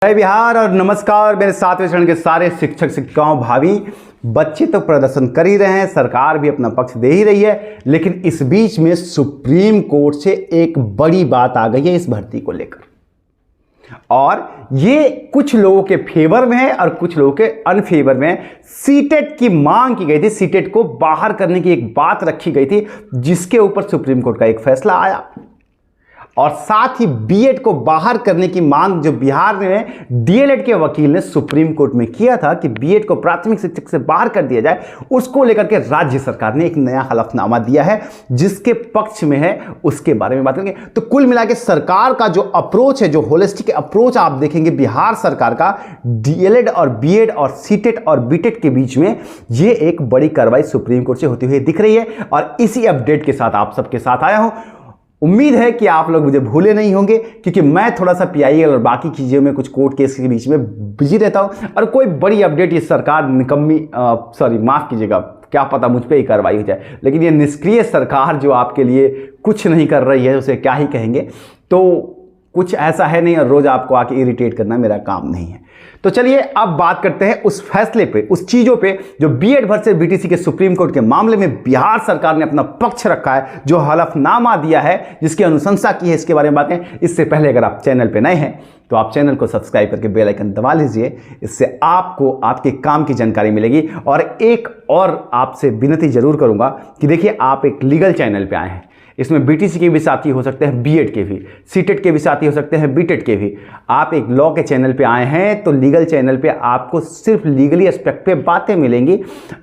जय बिहार और नमस्कार मेरे सातवें चरण के सारे शिक्षक शिक्षिकाओं भावी बच्चे तो प्रदर्शन कर ही रहे हैं, सरकार भी अपना पक्ष दे ही रही है, लेकिन इस बीच में सुप्रीम कोर्ट से एक बड़ी बात आ गई है इस भर्ती को लेकर। और ये कुछ लोगों के फेवर में है और कुछ लोगों के अनफेवर में है। सीटेट की मांग की गई थी, सीटेट को बाहर करने की एक बात रखी गई थी, जिसके ऊपर सुप्रीम कोर्ट का एक फैसला आया। और साथ ही बीएड को बाहर करने की मांग जो बिहार में डीएलएड के वकील ने सुप्रीम कोर्ट में किया था कि बीएड को प्राथमिक शिक्षक से बाहर कर दिया जाए, उसको लेकर के राज्य सरकार ने एक नया हलफनामा दिया है जिसके पक्ष में है, उसके बारे में बात करेंगे। तो कुल मिला के सरकार का जो अप्रोच है, जो होलिस्टिक अप्रोच आप देखेंगे बिहार सरकार का डीएलएड और बीएड और सीटेट और बीटेट के बीच में, ये एक बड़ी कार्रवाई सुप्रीम कोर्ट से होती हुई दिख रही है। और इसी अपडेट के साथ आप सबके साथ आया हूं। उम्मीद है कि आप लोग मुझे भूले नहीं होंगे, क्योंकि मैं थोड़ा सा पीआईएल और बाकी चीज़ों में कुछ कोर्ट केस के बीच में बिजी रहता हूं। और कोई बड़ी अपडेट ये सरकार निकम्मी माफ़ कीजिएगा, क्या पता मुझ पे ही कार्रवाई हो जाए, लेकिन ये निष्क्रिय सरकार जो आपके लिए कुछ नहीं कर रही है उसे क्या ही कहेंगे। तो कुछ ऐसा है नहीं और रोज़ आपको आके इरिटेट करना मेरा काम नहीं है। तो चलिए अब बात करते हैं उस फैसले पे, उस चीज़ों पे जो बीएड वर्सेस बीटीसी के सुप्रीम कोर्ट के मामले में बिहार सरकार ने अपना पक्ष रखा है, जो हलफनामा दिया है, जिसकी अनुशंसा की है, इसके बारे में बात करें। इससे पहले अगर आप चैनल पे नए हैं तो आप चैनल को सब्सक्राइब करके बेल आइकन दबा लीजिए, इससे आपको आपके काम की जानकारी मिलेगी। और एक और आपसे विनती जरूर करूंगा कि देखिए, आप एक लीगल चैनल पे आए हैं, इसमें बीटीसी के भी साथी हो सकते हैं, बीएड के भी, सीटेट के भी साथी हो सकते हैं, बीटेट के भी। आप एक लॉ के चैनल पे आए हैं तो लीगल चैनल पे आपको सिर्फ लीगली एस्पेक्ट पे बातें मिलेंगी।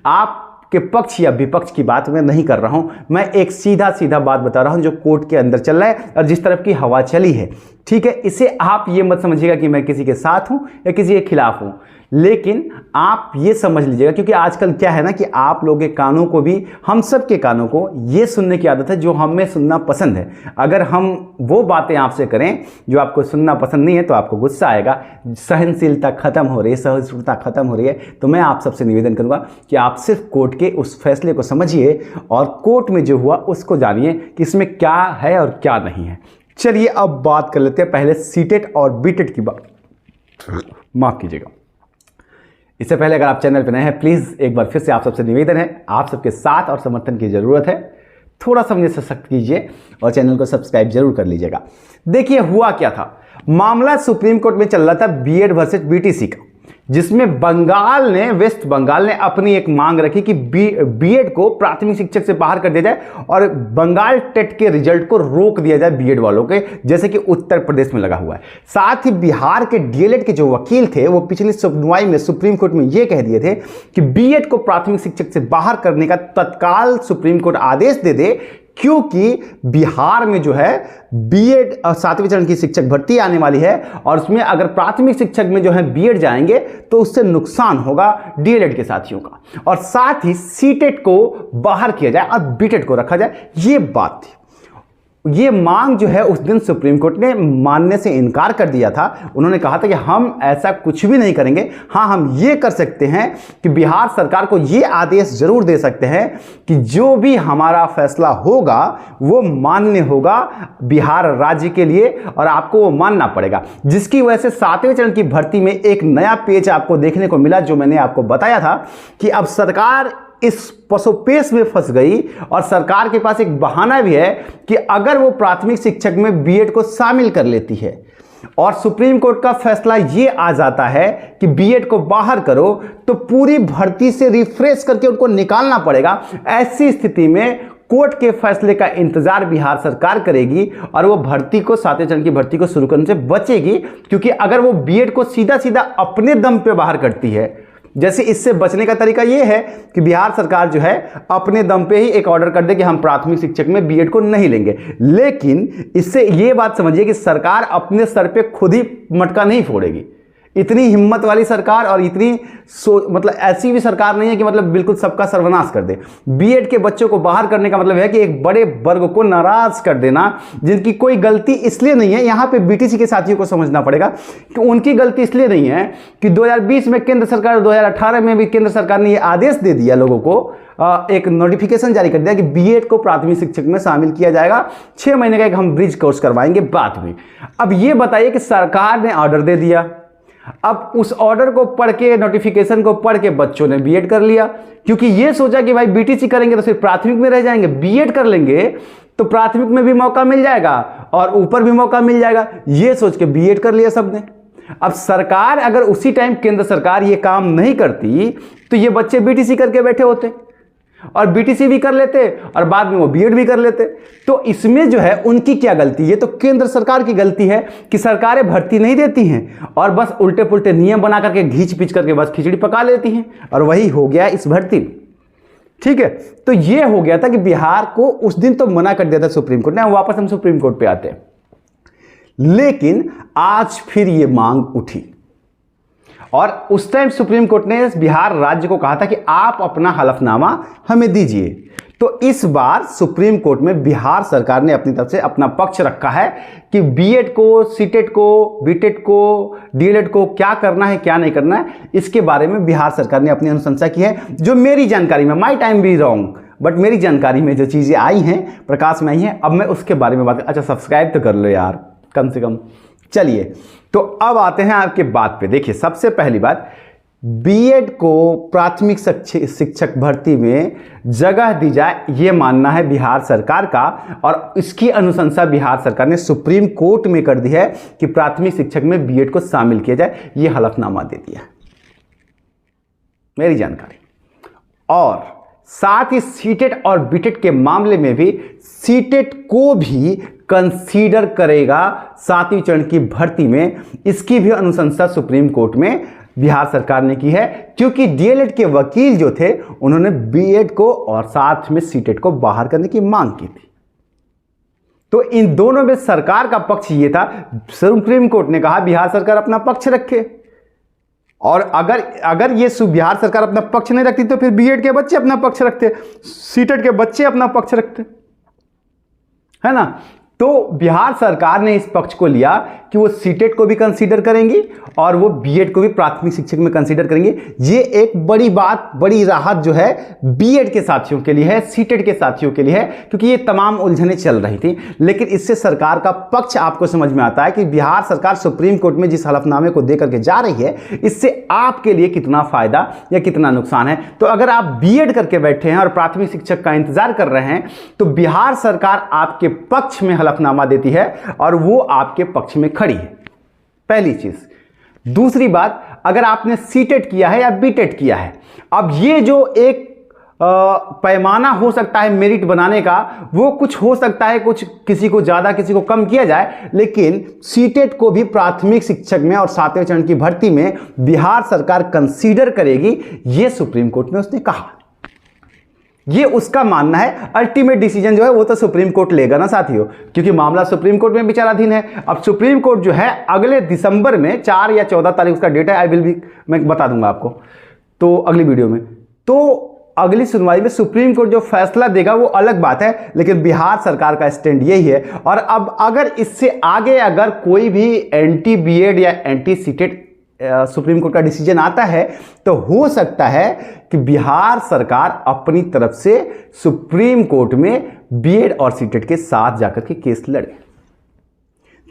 आपके पक्ष या विपक्ष की बात मैं नहीं कर रहा हूं, मैं एक सीधा सीधा बात बता रहा हूं जो कोर्ट के अंदर चल रहा है और जिस तरफ की हवा चली है, ठीक है। इसे आप ये मत समझिएगा कि मैं किसी के साथ हूं या किसी के खिलाफ हूं, लेकिन आप ये समझ लीजिएगा, क्योंकि आजकल क्या है ना कि आप लोगों के कानों को भी, हम सब के कानों को ये सुनने की आदत है जो हमें सुनना पसंद है। अगर हम वो बातें आपसे करें जो आपको सुनना पसंद नहीं है तो आपको गुस्सा आएगा, सहनशीलता खत्म हो रही है, सहिष्णुता खत्म हो रही है। तो मैं आप सबसे निवेदन करूंगा कि आप सिर्फ कोर्ट के उस फैसले को समझिए और कोर्ट में जो हुआ उसको जानिए कि इसमें क्या है और क्या नहीं है। चलिए अब बात कर लेते हैं पहले सीटेट और बीटेट की बात। माफ कीजिएगा, इससे पहले अगर आप चैनल पर नए हैं, प्लीज़ एक बार फिर से आप सबसे निवेदन है, आप सबके साथ और समर्थन की ज़रूरत है। थोड़ा सा मुझे सशक्त कीजिए और चैनल को सब्सक्राइब जरूर कर लीजिएगा। देखिए हुआ क्या था, मामला सुप्रीम कोर्ट में चल रहा था बीएड वर्सेस बीटीसी का, जिसमें बंगाल ने, वेस्ट बंगाल ने अपनी एक मांग रखी कि बीएड को प्राथमिक शिक्षक से बाहर कर दिया जाए और बंगाल टेट के रिजल्ट को रोक दिया जाए बीएड वालों के, जैसे कि उत्तर प्रदेश में लगा हुआ है। साथ ही बिहार के डीएलएड के जो वकील थे वो पिछली सुनवाई में सुप्रीम कोर्ट में ये कह दिए थे कि बीएड को प्राथमिक शिक्षक से बाहर करने का तत्काल सुप्रीम कोर्ट आदेश दे दे, क्योंकि बिहार में जो है बीएड 7वें चरण की शिक्षक भर्ती आने वाली है और उसमें अगर प्राथमिक शिक्षक में जो है बीएड जाएंगे तो उससे नुकसान होगा डीएलएड के साथियों का, और साथ ही सीटेट को बाहर किया जाए और बीटेट को रखा जाए, ये बात थी। ये मांग जो है उस दिन सुप्रीम कोर्ट ने मानने से इनकार कर दिया था। उन्होंने कहा था कि हम ऐसा कुछ भी नहीं करेंगे। हाँ, हम ये कर सकते हैं कि बिहार सरकार को ये आदेश जरूर दे सकते हैं कि जो भी हमारा फैसला होगा वो मान्य होगा बिहार राज्य के लिए और आपको वो मानना पड़ेगा, जिसकी वजह से 7वें चरण की भर्ती में एक नया पेज आपको देखने को मिला, जो मैंने आपको बताया था कि अब सरकार इस पसोपेश में फंस गई और सरकार के पास एक बहाना भी है कि अगर वो प्राथमिक शिक्षक में बीएड को शामिल कर लेती है और सुप्रीम कोर्ट का फैसला ये आ जाता है कि बीएड को बाहर करो, तो पूरी भर्ती से रिफ्रेश करके उनको निकालना पड़ेगा। ऐसी स्थिति में कोर्ट के फैसले का इंतजार बिहार सरकार करेगी और वो भर्ती को, 7वें चरण की भर्ती को शुरू करने से बचेगी, क्योंकि अगर वो बीएड को सीधा सीधा अपने दम पे बाहर करती है, जैसे इससे बचने का तरीका यह है कि बिहार सरकार जो है अपने दम पे ही एक ऑर्डर कर दे कि हम प्राथमिक शिक्षक में बीएड को नहीं लेंगे। लेकिन इससे यह बात समझिए कि सरकार अपने सर पे खुद ही मटका नहीं फोड़ेगी। इतनी हिम्मत वाली सरकार और इतनी मतलब ऐसी भी सरकार नहीं है कि मतलब बिल्कुल सबका सर्वनाश कर दे। बीएड के बच्चों को बाहर करने का मतलब है कि एक बड़े वर्ग को नाराज कर देना, जिनकी कोई गलती इसलिए नहीं है। यहां पे बीटीसी के साथियों को समझना पड़ेगा कि उनकी गलती इसलिए नहीं है कि 2020 में केंद्र सरकार, 2018 में भी केंद्र सरकार ने यह आदेश दे दिया लोगों को, एक नोटिफिकेशन जारी कर दिया कि बीएड को प्राथमिक शिक्षक में शामिल किया जाएगा, 6 महीने का एक हम ब्रिज कोर्स करवाएंगे बाद में। अब ये बताइए कि सरकार ने ऑर्डर दे दिया, अब उस ऑर्डर को पढ़ के, नोटिफिकेशन को पढ़ के बच्चों ने बीएड कर लिया, क्योंकि ये सोचा कि भाई बीटीसी करेंगे तो सिर्फ प्राथमिक में रह जाएंगे, बीएड कर लेंगे तो प्राथमिक में भी मौका मिल जाएगा और ऊपर भी मौका मिल जाएगा, ये सोच के बीएड कर लिया सबने। अब सरकार अगर उसी टाइम, केंद्र सरकार ये काम नहीं करती तो ये बच्चे बीटीसी करके बैठे होते और बीटीसी भी कर लेते और बाद में वो बीएड भी कर लेते। तो इसमें जो है उनकी क्या गलती? ये तो केंद्र सरकार की गलती है कि सरकारें भर्ती नहीं देती हैं और बस उल्टे पुल्टे नियम बना करके घींच पीच करके बस खिचड़ी पका लेती हैं, और वही हो गया इस भर्ती में। ठीक है, तो ये हो गया था कि बिहार को उस दिन तो मना कर दिया था सुप्रीम कोर्ट ने। वापस हम सुप्रीम कोर्ट पे आते हैं, लेकिन आज फिर ये मांग उठी और उस टाइम सुप्रीम कोर्ट ने बिहार राज्य को कहा था कि आप अपना हलफनामा हमें दीजिए। तो इस बार सुप्रीम कोर्ट में बिहार सरकार ने अपनी तरफ से अपना पक्ष रखा है कि बीएड को, सीटेट को, बीटेट को, डीएलएड को क्या करना है क्या नहीं करना है, इसके बारे में बिहार सरकार ने अपनी अनुशंसा की है। जो मेरी जानकारी में, my time be wrong, but मेरी जानकारी में जो चीज़ें आई हैं, प्रकाश में आई हैं, अब मैं उसके बारे में बात। अच्छा, सब्सक्राइब तो कर लो यार कम से कम। चलिए, तो अब आते हैं आपके बात पे। देखिए, सबसे पहली बात, बीएड को प्राथमिक शिक्षक भर्ती में जगह दी जाए, ये मानना है बिहार सरकार का, और इसकी अनुशंसा बिहार सरकार ने सुप्रीम कोर्ट में कर दी है कि प्राथमिक शिक्षक में बीएड को शामिल किया जाए। ये हलफनामा दे दिया मेरी जानकारी। और साथ ही सीटेट और बीटेट के मामले में भी सीटेट को भी कंसीडर करेगा 7वीं चरण की भर्ती में। इसकी भी अनुशंसा सुप्रीम कोर्ट में बिहार सरकार ने की है, क्योंकि डीएलएड के वकील जो थे उन्होंने बीएड को और साथ में सीटेट को बाहर करने की मांग की थी। तो इन दोनों में सरकार का पक्ष ये था। सुप्रीम कोर्ट ने कहा बिहार सरकार अपना पक्ष रखे, और अगर ये बिहार सरकार अपना पक्ष नहीं रखती तो फिर बीएड के बच्चे अपना पक्ष रखते, सीटेट के बच्चे अपना पक्ष रखते, है ना। तो बिहार सरकार ने इस पक्ष को लिया कि वो सीटेट को भी कंसीडर करेंगी और वो बीएड को भी प्राथमिक शिक्षक में कंसीडर करेंगे। ये एक बड़ी बात, बड़ी राहत जो है बीएड के साथियों के लिए है, सीटेट के साथियों के लिए है, क्योंकि ये तमाम उलझनें चल रही थी। लेकिन इससे सरकार का पक्ष आपको समझ में आता है कि बिहार सरकार सुप्रीम कोर्ट में जिस हलफनामे को दे करके जा रही है, इससे आपके लिए कितना फायदा या कितना नुकसान है। तो अगर आप बीएड करके बैठे हैं और प्राथमिक शिक्षक का इंतजार कर रहे हैं, तो बिहार सरकार आपके पक्ष में हलफनामा देती है और वो आपके पक्ष में खड़ी है, पहली चीज। दूसरी बात, अगर आपने सीटेट किया है या बीटेट किया है, अब ये जो एक पैमाना हो सकता है मेरिट बनाने का, वो कुछ हो सकता है, कुछ किसी को ज्यादा किसी को कम किया जाए, लेकिन सीटेट को भी प्राथमिक शिक्षक में और 7वें चरण की भर्ती में बिहार सरकार कंसीडर करेगी, ये सुप्रीम कोर्ट में उसने कहा। ये उसका मानना है। अल्टीमेट डिसीजन जो है वो तो सुप्रीम कोर्ट लेगा ना साथियों, क्योंकि मामला सुप्रीम कोर्ट में विचाराधीन है। अब सुप्रीम कोर्ट जो है अगले दिसंबर में 4 या 14 तारीख उसका डेट है, मैं बता दूंगा आपको तो अगली वीडियो में। तो अगली सुनवाई में सुप्रीम कोर्ट जो फैसला देगा वो अलग बात है, लेकिन बिहार सरकार का स्टैंड यही है। और अब अगर इससे आगे अगर कोई भी एंटी बीएड या एंटी सीटेट सुप्रीम कोर्ट का डिसीजन आता है, तो हो सकता है कि बिहार सरकार अपनी तरफ से सुप्रीम कोर्ट में बीएड और सीटेट के साथ जाकर के केस लड़े।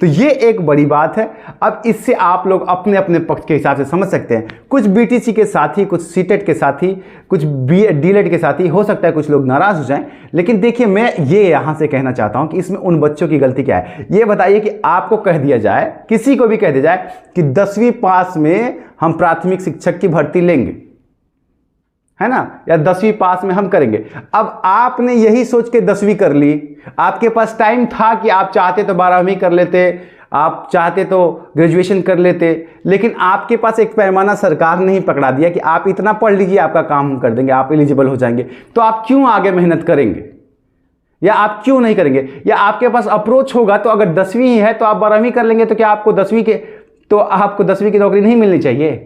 तो ये एक बड़ी बात है। अब इससे आप लोग अपने अपने पक्ष के हिसाब से समझ सकते हैं। कुछ बीटीसी के साथी, कुछ सीटेट के साथी, कुछ डीएलएड के साथी, हो सकता है कुछ लोग नाराज हो जाएं, लेकिन देखिए मैं ये यहां से कहना चाहता हूं कि इसमें उन बच्चों की गलती क्या है। ये बताइए कि आपको कह दिया जाए, किसी को भी कह दिया जाए कि 10वीं पास में हम प्राथमिक शिक्षक की भर्ती लेंगे, है ना, या 10वीं पास में हम करेंगे। अब आपने यही सोच के 10वीं कर ली, आपके पास टाइम था कि आप चाहते तो 12वीं कर लेते, आप चाहते तो ग्रेजुएशन कर लेते, लेकिन आपके पास एक पैमाना सरकार ने ही पकड़ा दिया कि आप इतना पढ़ लीजिए, आपका काम हम कर देंगे, आप एलिजिबल हो जाएंगे। तो आप क्यों आगे मेहनत करेंगे, या आप क्यों नहीं करेंगे? या आपके पास अप्रोच होगा तो अगर 10वीं ही है तो आप 12वीं कर लेंगे, तो क्या आपको 10वीं की नौकरी नहीं मिलनी चाहिए?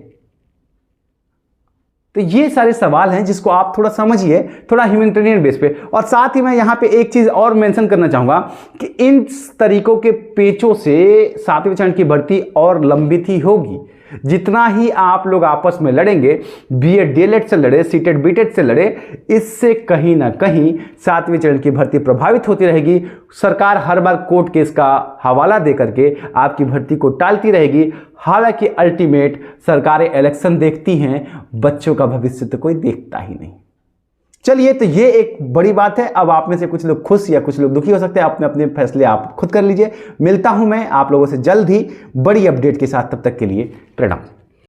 तो ये सारे सवाल हैं जिसको आप थोड़ा समझिए, थोड़ा ह्यूमैनिटेरियन बेस पे। और साथ ही मैं यहाँ पे एक चीज़ और मेंशन करना चाहूँगा कि इन तरीकों के पेचों से 7वें चरण की भर्ती और लंबित ही होगी। जितना ही आप लोग आपस में लड़ेंगे, बीएड डीएलएड से लड़े, सीटेड बीटेड से लड़े, इससे कहीं ना कहीं 7वें चरण की भर्ती प्रभावित होती रहेगी। सरकार हर बार कोर्ट केस का हवाला दे करके आपकी भर्ती को टालती रहेगी। हालांकि अल्टीमेट सरकारें इलेक्शन देखती हैं, बच्चों का भविष्य तो कोई देखता ही नहीं। चलिए, तो ये एक बड़ी बात है। अब आप में से कुछ लोग खुश या कुछ लोग दुखी हो सकते हैं, अपने अपने फैसले आप खुद कर लीजिए। मिलता हूं मैं आप लोगों से जल्द ही बड़ी अपडेट के साथ, तब तक के लिए प्रणाम।